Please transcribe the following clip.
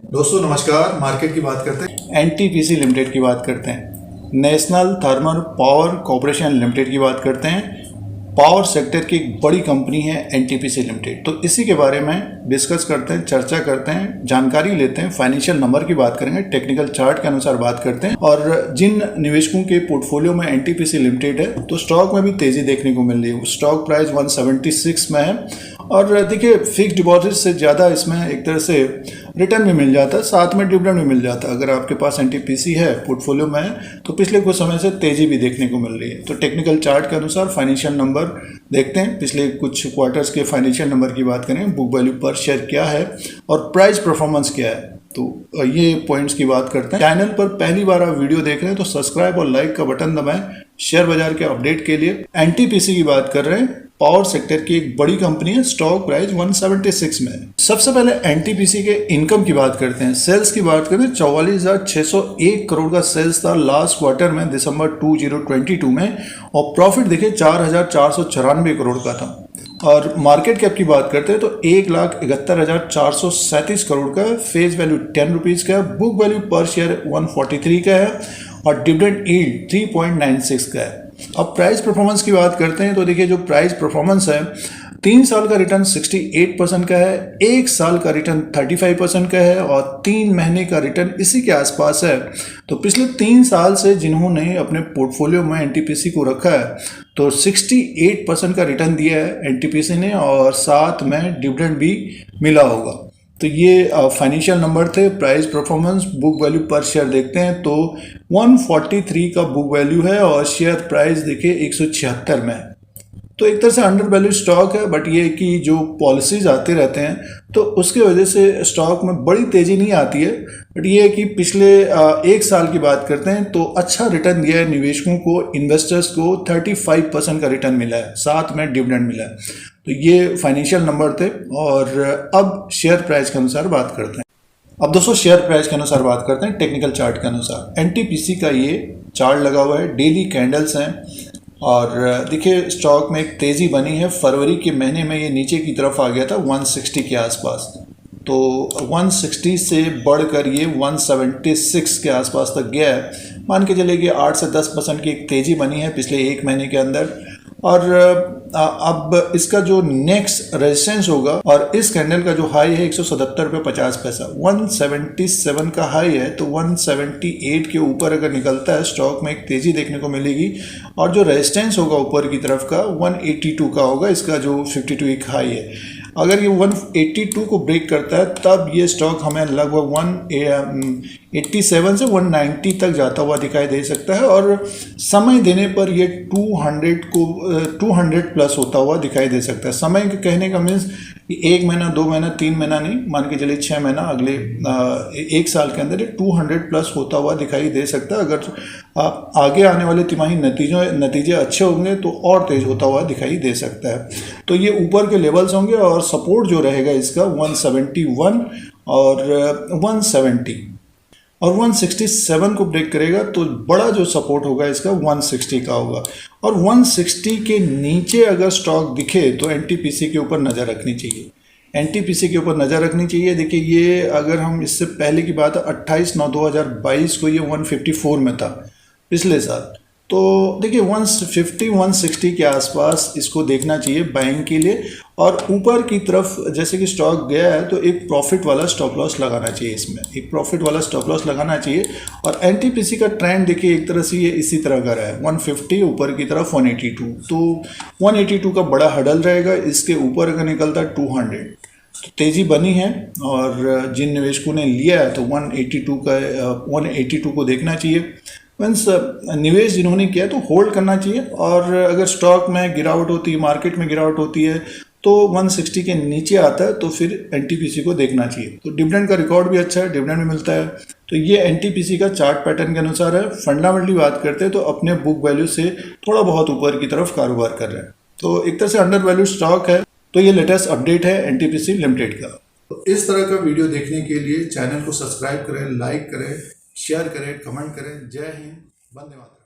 दोस्तों नमस्कार। मार्केट की बात करते हैं, एनटीपीसी लिमिटेड की बात करते हैं, national thermal power corporation limited की बात करते हैं। पावर सेक्टर की एक बड़ी कंपनी है एनटीपीसी लिमिटेड। तो इसी के बारे में डिस्कस करते हैं, चर्चा करते हैं, जानकारी लेते हैं, फाइनेंशियल नंबर की बात करेंगे, टेक्निकल चार्ट के अनुसार बात करते हैं। और जिन निवेशकों के पोर्टफोलियो में एनटीपीसी लिमिटेड है तो स्टॉक में भी तेजी देखने को मिल रही है। स्टॉक प्राइस 176 में है और देखिए फिक्स डिपॉजिट से ज़्यादा इसमें एक तरह से रिटर्न भी मिल जाता है, साथ में डिविडेंड भी मिल जाता है। अगर आपके पास एनटीपीसी है, पोर्टफोलियो में है, तो पिछले कुछ समय से तेज़ी भी देखने को मिल रही है। तो टेक्निकल चार्ट के अनुसार फाइनेंशियल नंबर देखते हैं, पिछले कुछ क्वार्टर्स के फाइनेंशियल नंबर की बात करें, बुक वैल्यू पर शेयर क्या है और प्राइस परफॉर्मेंस क्या है, तो ये पॉइंट्स की बात करते हैं। चैनल पर पहली बार आप वीडियो देख रहे हैं तो सब्सक्राइब और लाइक का बटन दबाएं शेयर बाजार के अपडेट के लिए। एनटीपीसी की बात कर रहे हैं, पावर सेक्टर की एक बड़ी कंपनी है, स्टॉक प्राइस 176 में है। सबसे पहले एनटीपीसी के इनकम की बात करते हैं। सेल्स की बात करें, 44,601 करोड़ का सेल्स था लास्ट क्वार्टर में, दिसंबर 2022 में, और प्रॉफिट देखिए 4,494 करोड़ का था। और मार्केट कैप की बात करते हैं तो 1,71,437 करोड़ का है, फेस वैल्यू 10 रुपीज़ का है, बुक वैल्यू पर शेयर 143 का है और डिविडेंड यील्ड 3.96 का है। अब प्राइस परफॉर्मेंस की बात करते हैं तो देखिए जो प्राइस परफॉर्मेंस है, 3 साल का रिटर्न 68% का है, 1 साल का रिटर्न 35% का है और 3 महीने का रिटर्न इसी के आसपास है। तो पिछले 3 साल से जिन्होंने अपने पोर्टफोलियो में एनटीपीसी को रखा है तो 68% का रिटर्न दिया है एनटीपीसी ने और साथ में डिविडेंड भी मिला होगा। तो ये फाइनेंशियल नंबर थे। प्राइस परफॉर्मेंस, बुक वैल्यू पर शेयर देखते हैं तो 143 का बुक वैल्यू है और शेयर प्राइस देखिए 176 में है। तो एक तरह से अंडर वैल्यू स्टॉक है, बट ये कि जो पॉलिसीज आते रहते हैं तो उसके वजह से स्टॉक में बड़ी तेज़ी नहीं आती है। बट ये है कि पिछले 1 साल की बात करते हैं तो अच्छा रिटर्न दिया है निवेशकों को, इन्वेस्टर्स को 35% का रिटर्न मिला है, साथ में डिविडेंड मिला है। तो ये फाइनेंशियल नंबर थे। और अब शेयर प्राइस के अनुसार बात करते हैं। अब दोस्तों शेयर प्राइस के अनुसार बात करते हैं, टेक्निकल चार्ट के अनुसार। एनटीपीसी का ये चार्ट लगा हुआ है, डेली कैंडल्स हैं और देखिए स्टॉक में एक तेज़ी बनी है। फरवरी के महीने में ये नीचे की तरफ आ गया था 160 के आसपास, तो 160 से बढ़कर ये 176 के आसपास तक गया है। मान के चलिए कि 8 से 10% की एक तेज़ी बनी है पिछले 1 महीने के अंदर। और अब इसका जो नेक्स्ट रेजिस्टेंस होगा, और इस कैंडल का जो हाई है 177 रुपये 50 पैसा, 177 का हाई है, तो 178 के ऊपर अगर निकलता है स्टॉक में एक तेज़ी देखने को मिलेगी। और जो रेजिस्टेंस होगा ऊपर की तरफ का 182 का होगा, इसका जो 52 वीक हाई है। अगर ये 182 को ब्रेक करता है तब ये स्टॉक हमें लगभग 187 से 190 तक जाता हुआ दिखाई दे सकता है और समय देने पर ये 200 प्लस होता हुआ दिखाई दे सकता है। समय के कहने का मीन्स 1 महीना, 2 महीना, 3 महीना नहीं, मान के चलिए 6 महीना, अगले 1 साल के अंदर ये 200 प्लस होता हुआ दिखाई दे सकता है। अगर आप आगे आने वाले तिमाही नतीजे अच्छे होंगे तो और तेज होता हुआ दिखाई दे सकता है। तो ये ऊपर के लेवल्स होंगे और सपोर्ट जो रहेगा इसका 171 और 170 और 167 को ब्रेक करेगा तो बड़ा जो सपोर्ट होगा इसका 160 का होगा। और 160 के नीचे अगर स्टॉक दिखे तो एनटीपीसी के ऊपर नज़र रखनी चाहिए, एनटीपीसी के ऊपर नज़र रखनी चाहिए। देखिए ये अगर हम इससे पहले की बात है 28/9/2022 को ये 154 में था पिछले साल, तो देखिए 150-160 के आसपास इसको देखना चाहिए बाइंग के लिए। और ऊपर की तरफ जैसे कि स्टॉक गया है तो एक प्रॉफिट वाला स्टॉप लॉस लगाना चाहिए, इसमें एक प्रॉफिट वाला स्टॉप लॉस लगाना चाहिए। और एनटीपीसी का ट्रेंड देखिए एक तरह से ये इसी तरह का रहा है, 150 ऊपर की तरफ 182, तो 182 का बड़ा हडल रहेगा। इसके ऊपर अगर निकलता है 200 तो तेज़ी बनी है और जिन निवेशकों ने लिया है तो 182 को देखना चाहिए। मीन्स निवेश जिन्होंने किया है तो होल्ड करना चाहिए। और अगर स्टॉक में गिरावट होती है, मार्केट में गिरावट होती है तो 160 के नीचे आता है तो फिर एनटीपीसी को देखना चाहिए। तो डिविडेंड का रिकॉर्ड भी अच्छा है, डिविडेंड भी मिलता है। तो ये एनटीपीसी का चार्ट पैटर्न के अनुसार है। फंडामेंटली बात करते हैं तो अपने बुक वैल्यू से थोड़ा बहुत ऊपर की तरफ कारोबार कर रहे हैं, तो एक तरह से अंडर वैल्यू स्टॉक है। तो ये लेटेस्ट अपडेट है एनटीपीसी लिमिटेड का। तो इस तरह का वीडियो देखने के लिए चैनल को सब्सक्राइब करें, लाइक करें, शेयर करें, कमेंट करें। जय हिंद, वंदे मातरम।